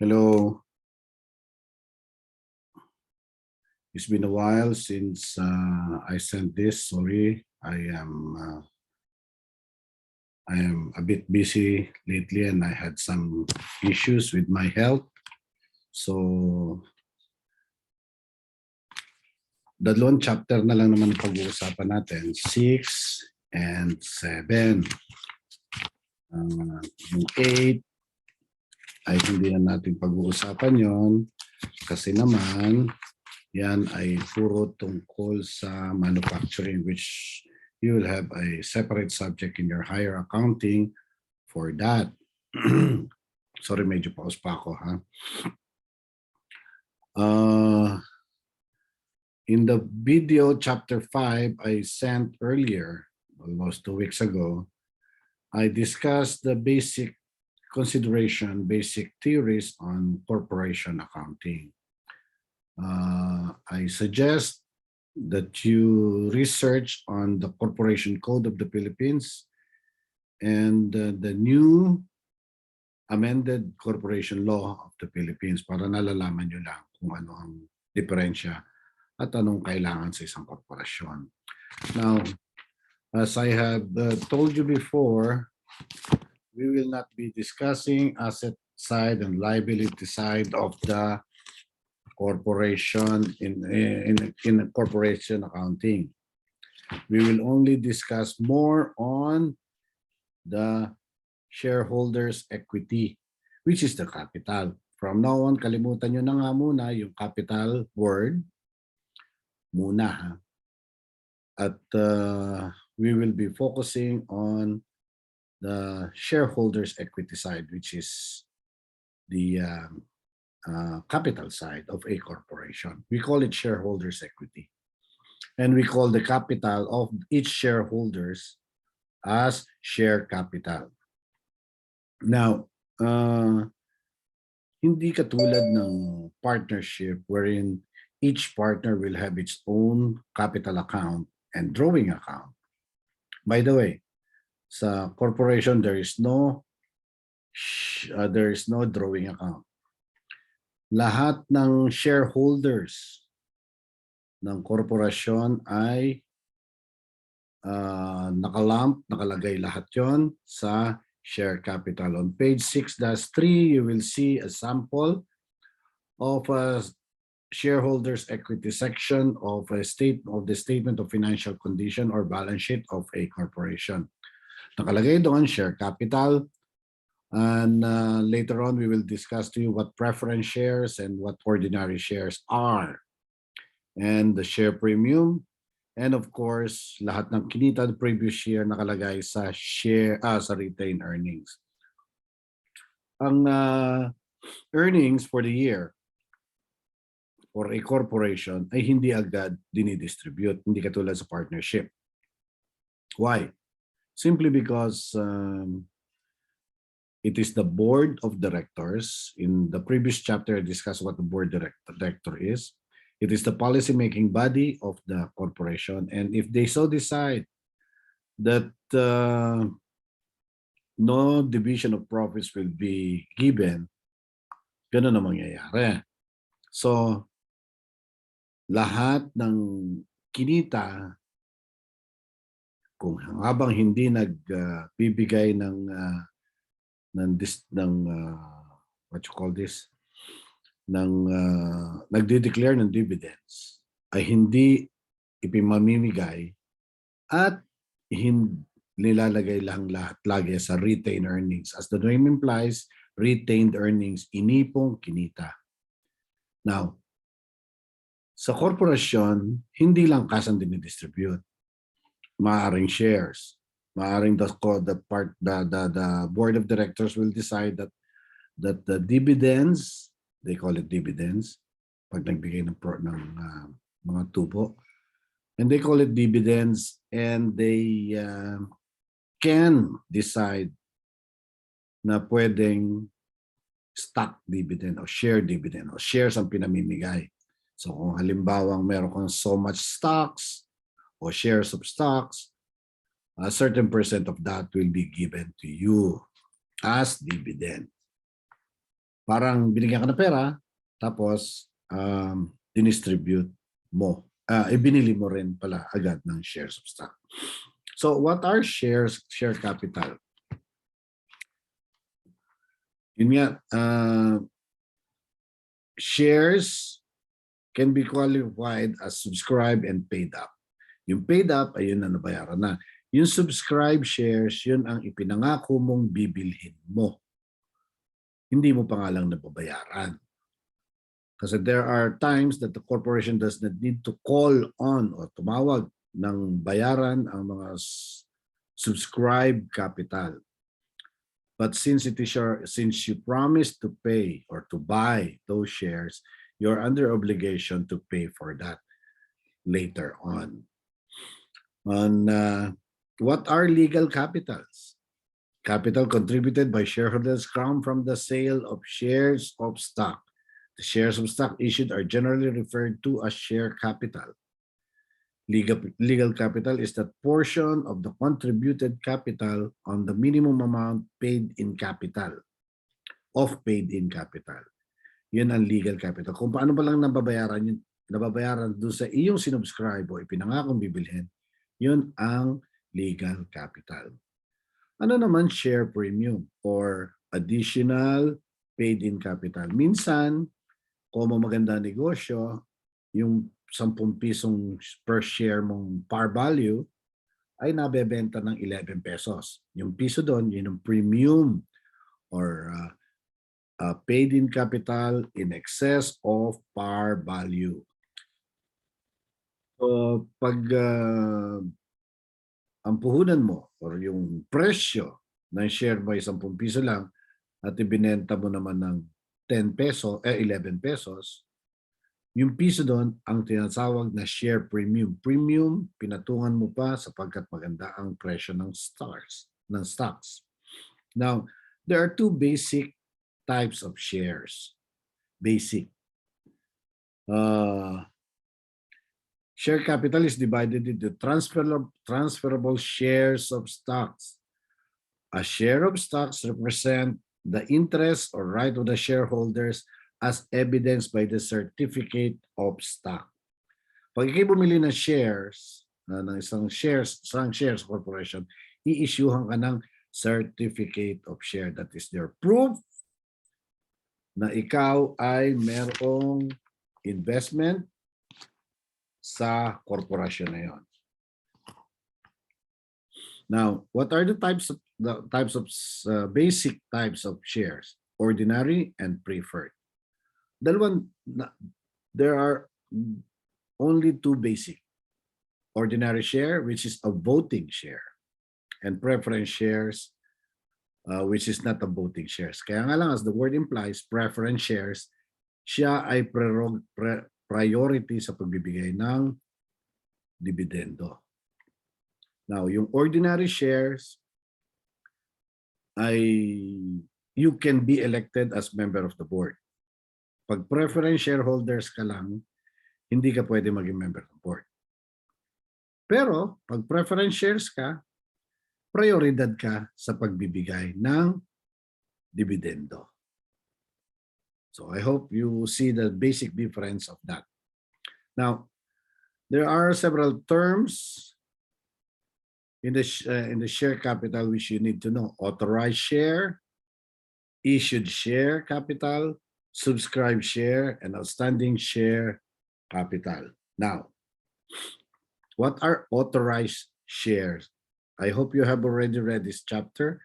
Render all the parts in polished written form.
Hello. It's been a while since I sent this. Sorry, I am a bit busy lately, and I had some issues with my health. So, dalawang chapter na lang naman ang pag-uusapan natin, 6 and 7. Yung 8 ay hindi na natin pag-uusapan yon kasi naman yan ay puro tungkol sa manufacturing, which you will have a separate subject in your higher accounting for that. Sorry, medyo pause pa ako, ha? In the video chapter 5 I sent earlier, almost 2 weeks ago, I discussed the basic consideration, basic theories on corporation accounting. I suggest that you research on the Corporation Code of the Philippines and the new amended Corporation Law of the Philippines para nalalaman nyo lang kung ano ang diferensya at anong kailangan sa isang korporasyon. Now, as I have told you before, we will not be discussing asset side and liability side of the corporation in corporation accounting. We will only discuss more on the shareholders' equity, which is the capital. From now on, kalimutan nyo na nga muna yung capital word. Muna, ha? At we will be focusing on the shareholders' equity side, which is the capital side of a corporation. We call it shareholders' equity. And we call the capital of each shareholders as share capital. Now, hindi katulad ng partnership wherein each partner will have its own capital account and drawing account. By the way, sa corporation there is no drawing account. Lahat ng shareholders ng korporasyon ay nakalagay lahat yon sa share capital. On page 6-3, you will see a sample of a shareholders equity section of the statement of financial condition or balance sheet of a corporation. Nakalagay doon share capital, and later on we will discuss to you what preference shares and what ordinary shares are, and the share premium, and of course lahat ng kinita the previous year nakalagay sa sa retained earnings. Ang earnings for the year for a corporation ay hindi agad dinidistribute, hindi katulad sa partnership. Why? Simply because it is the board of directors. In the previous chapter, I discussed what the board director is. It is the policy-making body of the corporation. And if they so decide that no division of profits will be given, ganun ang mangyayari. So, lahat ng kinita, kung habang hindi nagbibigay ng what you call this, nagde-declare ng dividends, ay hindi ipimamimigay at nilalagay lang lahat lagi sa retained earnings. As the name implies, retained earnings, inipong kinita. Now, sa korporasyon, hindi lang kasang dinidistribute. Maaring shares. Maaring the board of directors will decide that the dividends, they call it dividends, pag nagbigay ng mga tubo, and they call it dividends, and they can decide na pwedeng stock dividend o share dividend o shares ang pinamimigay. So kung halimbawa meron kang so much stocks o shares of stocks, a certain percent of that will be given to you as dividend. Parang binigyan ka ng pera, tapos dinistribute mo. Ibinili mo rin pala agad ng shares of stock. So what are shares, share capital? Yun nga, shares can be qualified as subscribed and paid up. Yung paid up, ayun na nabayaran na. Yung subscribed shares, yun ang ipinangako mong bibilhin mo. Hindi mo pa nga lang nababayaran. Kasi there are times that the corporation does not need to call on o tumawag ng bayaran ang mga subscribed capital. But since since you promised to pay or to buy those shares, you're under obligation to pay for that later on. What are legal capitals? Capital contributed by shareholders come from the sale of shares of stock. The shares of stock issued are generally referred to as share capital. Legal capital is that portion of the contributed capital on the minimum amount paid in capital. Yun ang legal capital. Kung paano ba lang nababayaran doon sa iyong sinubscribe o ipinangakong bibilhin, yun ang legal capital. Ano naman share premium or additional paid-in capital? Minsan, kung maganda negosyo, yung 10 pisong per share mong par value ay nabebenta ng 11 pesos. Yung piso doon, yun yung premium or paid-in capital in excess of par value. So, pag ang puhunan mo or yung presyo ng share by 10 piso lang at ibinenta mo naman ng 11 pesos, yung piso doon ang tinatawag na share premium. Premium, pinatungan mo pa sapagkat maganda ang presyo ng stocks. Now, there are two basic types of shares. Basic. Share capital is divided into transferable shares of stocks. A share of stocks represent the interest or right of the shareholders as evidenced by the certificate of stock. Pag ikay bumili ng shares, ng isang shares corporation, i-issuehan ka ng certificate of share. That is their proof na ikaw ay merong investment sa korporasyon na yon. Now, what are the basic types of shares? Ordinary and preferred. There are only two basic. Ordinary share, which is a voting share, and preference shares, which is not a voting shares. Kaya nga lang, as the word implies, preference shares, siya ay priority sa pagbibigay ng dividendo. Now, yung ordinary shares ay you can be elected as member of the board. Pag preference shareholders ka lang, hindi ka pwede maging member ng board. Pero pag preference shares ka, prioridad ka sa pagbibigay ng dividendo. So I hope you see the basic difference of that. Now, there are several terms in the share capital which you need to know. Authorized share, issued share capital, subscribed share, and outstanding share capital. Now, what are authorized shares? I hope you have already read this chapter,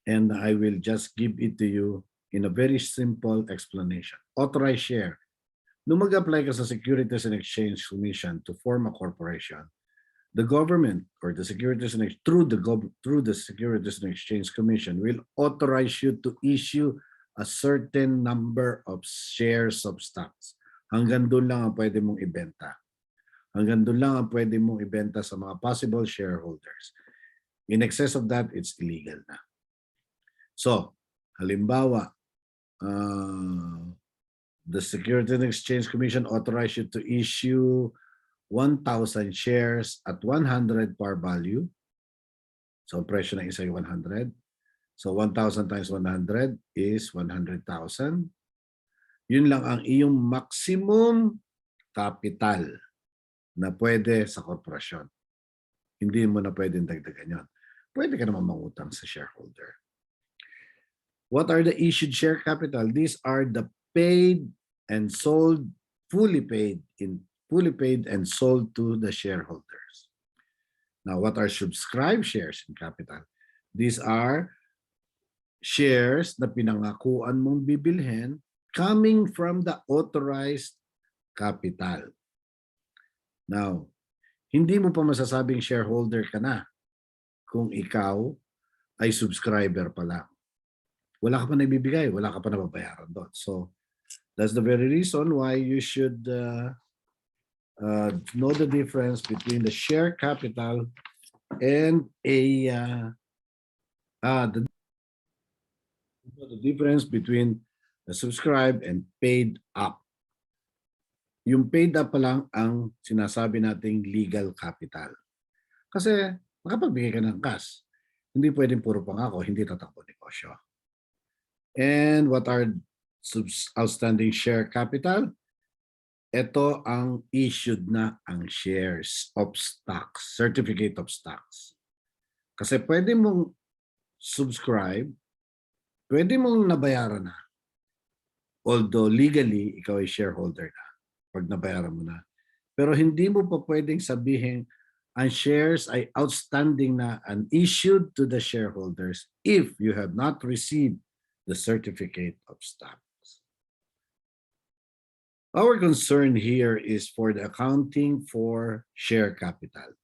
and I will just give it to you in a very simple explanation. Authorized share. Nung mag-apply ka sa Securities and Exchange Commission to form a corporation, the government or the Securities and through the Securities and Exchange Commission will authorize you to issue a certain number of shares of stocks. Hanggang doon lang ang pwede mong ibenta. Hanggang doon lang ang pwede mong ibenta sa mga possible shareholders. In excess of that, it's illegal na. So, halimbawa, the Securities and Exchange Commission authorized you to issue 1,000 shares at 100 par value. So, presyo ng isa ay 100. So 1,000 times 100 is 100,000. Yun lang ang iyong maximum capital na pwede sa korporasyon. Hindi mo na pwedeng dagdagan yun. Pwede ka naman mangutang sa shareholder. What are the issued share capital? These are the paid and sold, fully paid and sold to the shareholders. Now, what are subscribed shares in capital? These are shares na pinangakuan mong bibilhin coming from the authorized capital. Now, hindi mo pa masasabing shareholder ka na kung ikaw ay subscriber pa lang. Wala ka pa naibibigay, wala ka pa nababayaran doon. So, that's the very reason why you should know the difference between the share capital and the difference between the subscribed and paid up. Yung paid up pa lang ang sinasabi nating legal capital. Kasi makapagbigay ka ng cash. Hindi pwedeng puro pangako, hindi tatakbo negosyo. And what are outstanding share capital? Ito ang issued na ang shares of stocks, certificate of stocks. Kasi pwede mong subscribe, pwede mong nabayaran na. Although legally, ikaw ay shareholder na pag nabayaran mo na. Pero hindi mo pa pwedeng sabihin ang shares ay outstanding na and issued to the shareholders if you have not received the certificate of stocks. Our concern here is for the accounting for share capital.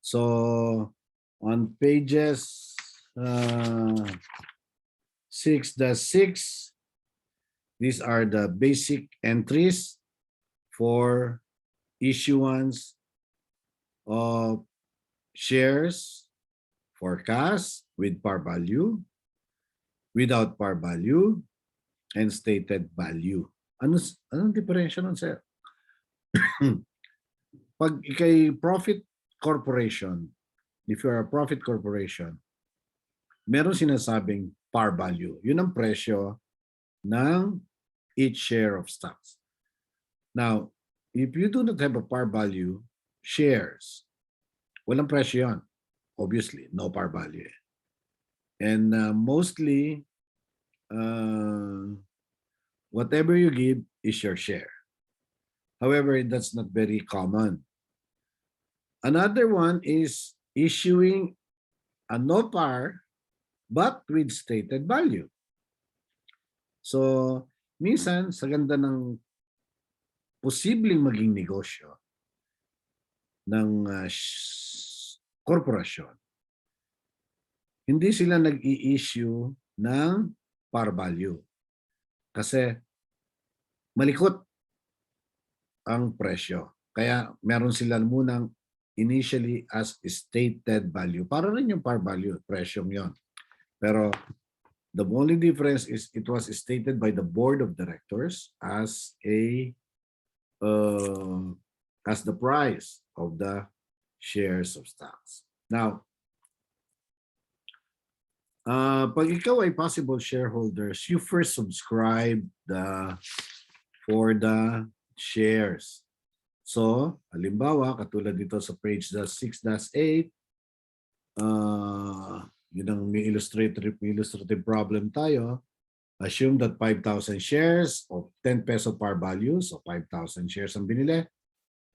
So on pages 6-6, these are the basic entries for issuance of shares for cash with par value, without par value, and stated value. Anong diferensya nun, sir? Pag ikay profit corporation, if you are a profit corporation, meron sinasabing par value. Yun ang presyo ng each share of stocks. Now, if you do not have a par value shares, walang presyo yun. Obviously, no par value. And mostly, whatever you give is your share. However, that's not very common. Another one is issuing a no par but with stated value. So, minsan sa ganda ng posibleng maging negosyo ng korporasyon, hindi sila nag-i-issue ng par value. Kasi malikot ang presyo. Kaya meron sila munang initially as stated value. Para rin yung par value, presyong yon. Pero the only difference is it was stated by the board of directors as as the price of the shares of stocks. Now, pag ikaw ay possible shareholders, you first subscribe for the shares. So, halimbawa, katulad dito sa page 6-8, yun ang may illustrative problem tayo. Assume that 5,000 shares of 10 peso par value, so 5,000 shares ang binili,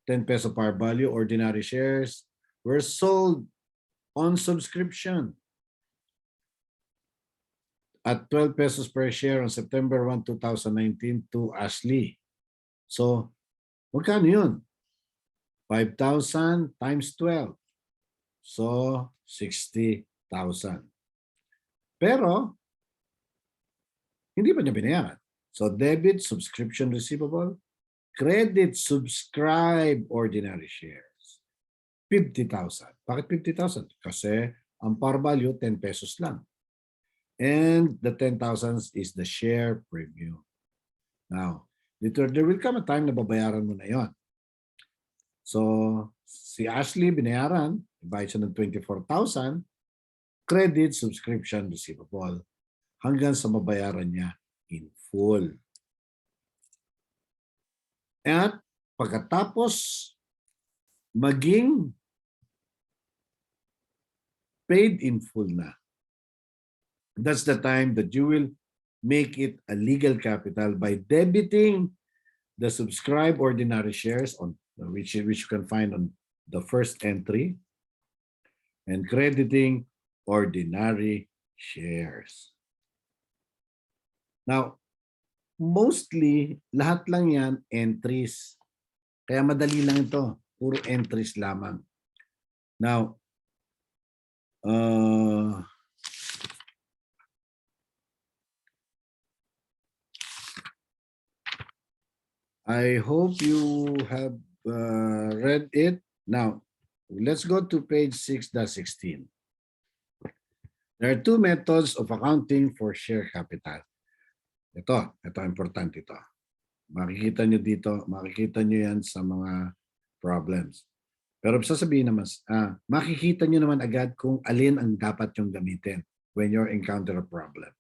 10 peso par value ordinary shares were sold on subscription at 12 pesos per share on September 1, 2019 to Ashley. So, magkano yun? 5,000 times 12. So, 60,000. Pero, hindi pa niya binayaran. So, debit subscription receivable, credit subscribe ordinary shares. 50,000. Bakit 50,000? Kasi ang par value 10 pesos lang. And the 10,000 is the share premium. Now, there will come a time na babayaran mo na yon. So, si Ashley binayaran, ibayad siya ng 24,000. credit subscription receivable hanggang sa mabayaran niya in full. At pagkatapos maging paid in full na, that's the time that you will make it a legal capital by debiting the subscribed ordinary shares on which you can find on the first entry and crediting ordinary shares. Now, mostly, lahat lang yan entries. Kaya madali lang ito. Puro entries lamang. Now, I hope you have read it. Now, let's go to page 6-16. There are two methods of accounting for share capital. Ito importante ito. Makikita nyo yan sa mga problems. Pero sasabihin naman, makikita nyo naman agad kung alin ang dapat yung gamitin when you encounter a problem.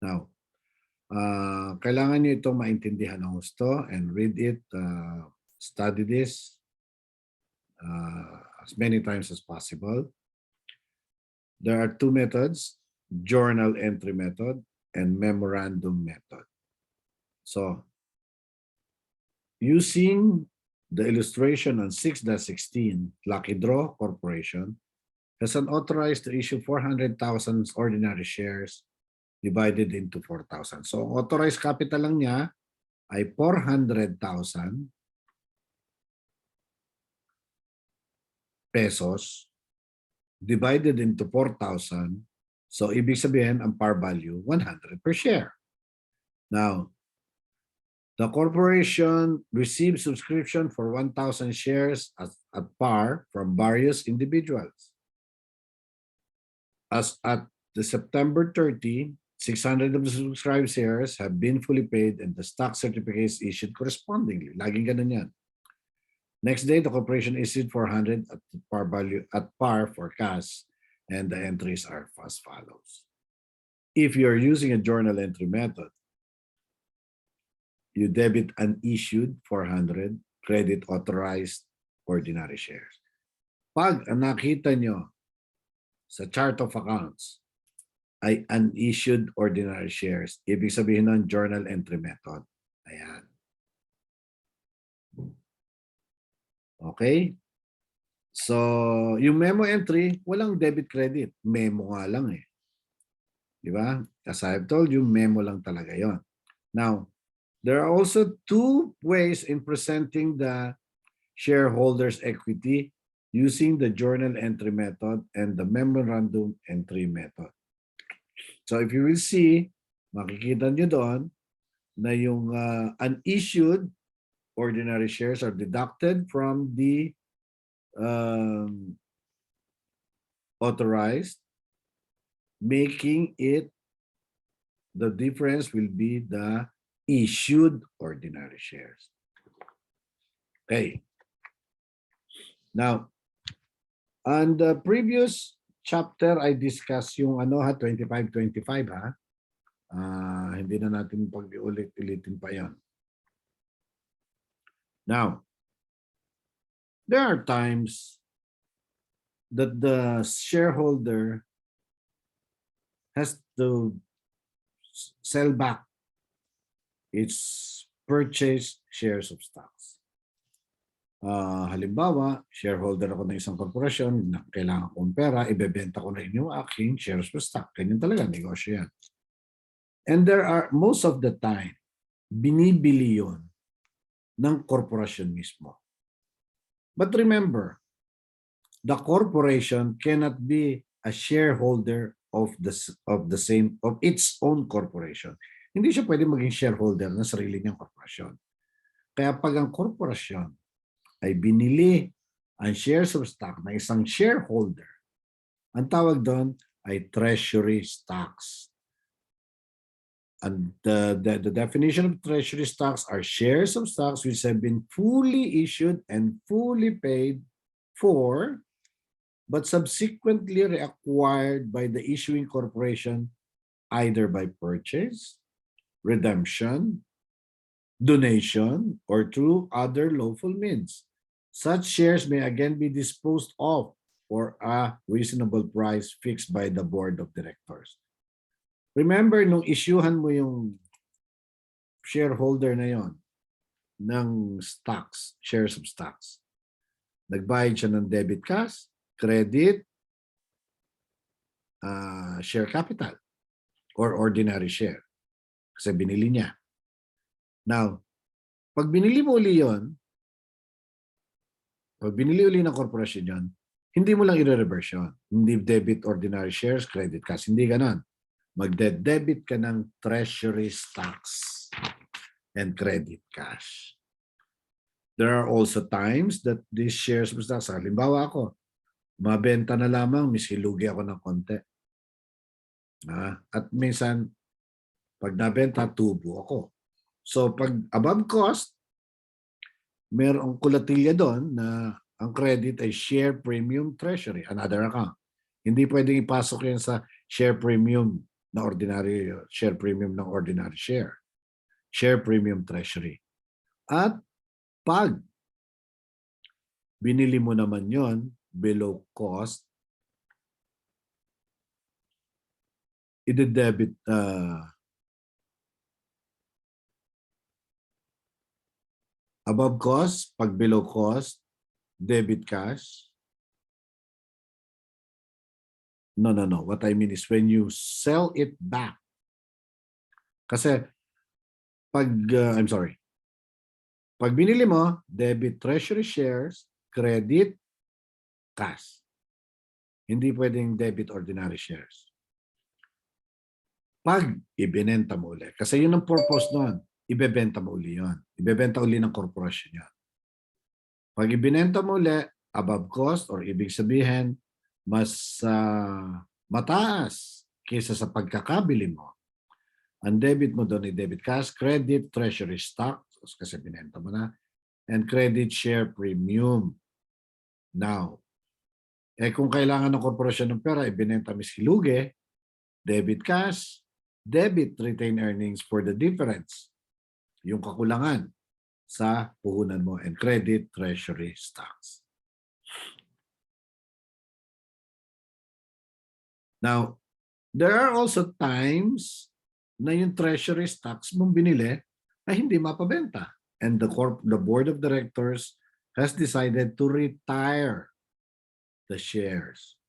Now, kailangan nyo itong maintindihan ng gusto and read it, study this as many times as possible. There are two methods, journal entry method and memorandum method. So, using the illustration on 6-16, Lucky Draw Corporation has an authorized to issue 400,000 ordinary shares divided into 4,000. So, authorized capital lang niya ay 400,000 pesos divided into 4,000. So, ibig sabihin, ang par value, 100 per share. Now, the corporation received subscription for 1,000 shares at par from various individuals. As at the September 30, 600 of the subscribed shares have been fully paid and the stock certificates issued correspondingly. Laging ganun yan. Next day, the corporation issued 400 at par value at par for cash, and the entries are as follows. If you're using a journal entry method, you debit unissued 400, credit authorized ordinary shares. Pag nakita nyo sa chart of accounts ay unissued ordinary shares, ibig sabihin ng journal entry method. Ayan. Okay? So, yung memo entry, walang debit credit. Memo nga lang eh. Di ba? As I've told you, memo lang talaga yon. Now, there are also two ways in presenting the shareholders' equity using the journal entry method and the memorandum entry method. So if you will see, makikita nyo doon na yung unissued ordinary shares are deducted from the authorized, making it, the difference will be the issued ordinary shares. Okay. Now, on the previous chapter, I discussed yung 25-25 ha. Hindi na natin pag-ulit-ulitin pa yan. Now, there are times that the shareholder has to sell back its purchased shares of stocks. Halimbawa, shareholder ako ng isang korporasyon, kailangan kong pera, ibebenta ko na yung aking shares of stock. Ganyan talaga, negosyo yan. And there are, most of the time, binibili yun ng korporasyon mismo. But remember, the corporation cannot be a shareholder of its own corporation. Hindi siya pwede maging shareholder ng sarili niyang korporasyon. Kaya pag ang korporasyon ay binili ang shares of stock ng isang shareholder, ang tawag doon ay treasury stocks. And the definition of treasury stocks are shares of stocks which have been fully issued and fully paid for but subsequently reacquired by the issuing corporation either by purchase, redemption, donation, or through other lawful means. Such shares may again be disposed of for a reasonable price fixed by the board of directors. Remember, nung isyuhan mo yung shareholder na yon ng stocks, shares of stocks, nagbayad siya ng debit cash, credit, share capital, or ordinary share. Kasi binili niya. Now, pag binili mo uli yun, pag binili uli ng korporasyon yun, hindi mo lang i-reverse yun. Hindi debit ordinary shares, credit cash. Hindi ganon. Magde-debit ka ng treasury stocks and credit cash. There are also times that these shares of stocks, halimbawa ako, mabenta na lamang, misilugi ako ng konti. At minsan, pag nabenta, tubo ako. So pag above cost, merong kulatilya doon na ang credit ay share premium treasury, another account. Hindi pwedeng ipasok yan sa share premium na ordinary, share premium ng ordinary share. Share premium treasury. At pag binili mo naman yon below cost, i-debit above cost, pag below cost, debit cash. No. What I mean is when you sell it back. Kasi pag, pag binili mo, debit treasury shares, credit, cash. Hindi pwedeng debit ordinary shares. Pag ibinenta mo uli, kasi yun ang purpose nun, ibebenta mo uli yun. Ibebenta uli ng korporasyon yun. Pag ibinenta mo uli, above cost or ibig sabihin, mas mataas kaysa sa pagkakabili mo. Ang debit mo doon ay debit cash, credit, treasury stock, kasi binenta mo na, and credit share premium. Now, kung kailangan ng korporasyon ng pera, ibinenta miskilugi, debit cash, debit retained earnings for the difference, yung kakulangan sa puhunan mo, and credit treasury stocks. Now, there are also times na yung treasury stocks mong binili ay hindi mapabenta. And the board of directors has decided to retire the shares.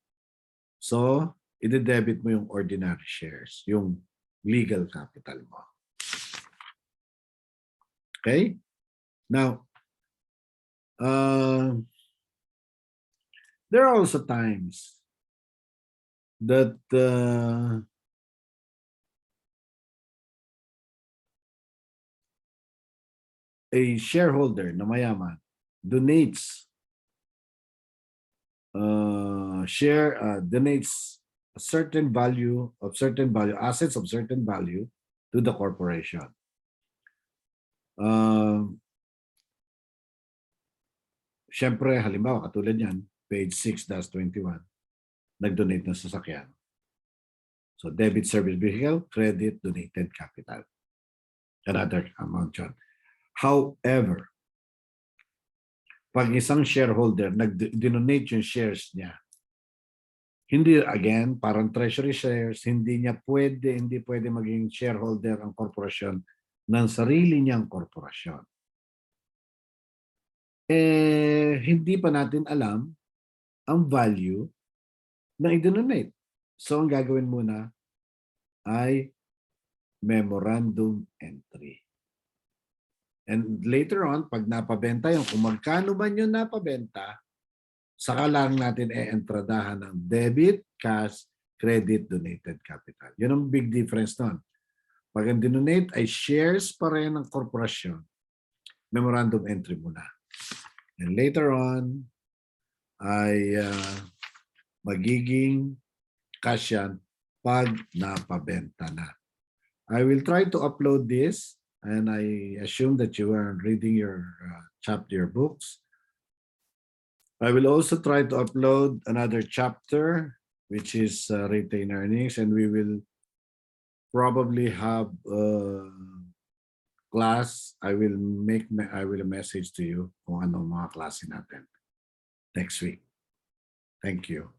So, i-debit mo yung ordinary shares, yung legal capital mo. Okay? Now, there are also times that a shareholder na mayaman donates donates a certain value, assets of certain value to the corporation. Siyempre, halimbawa, katulad yan, page 6-21, nag-donate ng sasakyan. So, debit service vehicle, credit, donated capital. Another amount yun. However, pag isang shareholder nag-donate yung shares niya, hindi, again, parang treasury shares, hindi pwede maging shareholder ang korporasyon ng sarili niyang korporasyon. Hindi pa natin alam ang value na i-donate. So, ang gagawin muna ay memorandum entry. And later on, pag napabenta yung kung magkano man yung napabenta, saka lang natin entradahan ng debit, cash, credit, donated capital. Yun ang big difference nun. Pag ang dinonate ay shares pa rin ng korporasyon, memorandum entry muna. And later on, ay magiging cash yan pag napabenta na. I will try to upload this, and I assume that you are reading your chapter books. I will also try to upload another chapter, which is retained earnings, and we will probably have class. I will message to you kung anong mga klase natin next week. Thank you.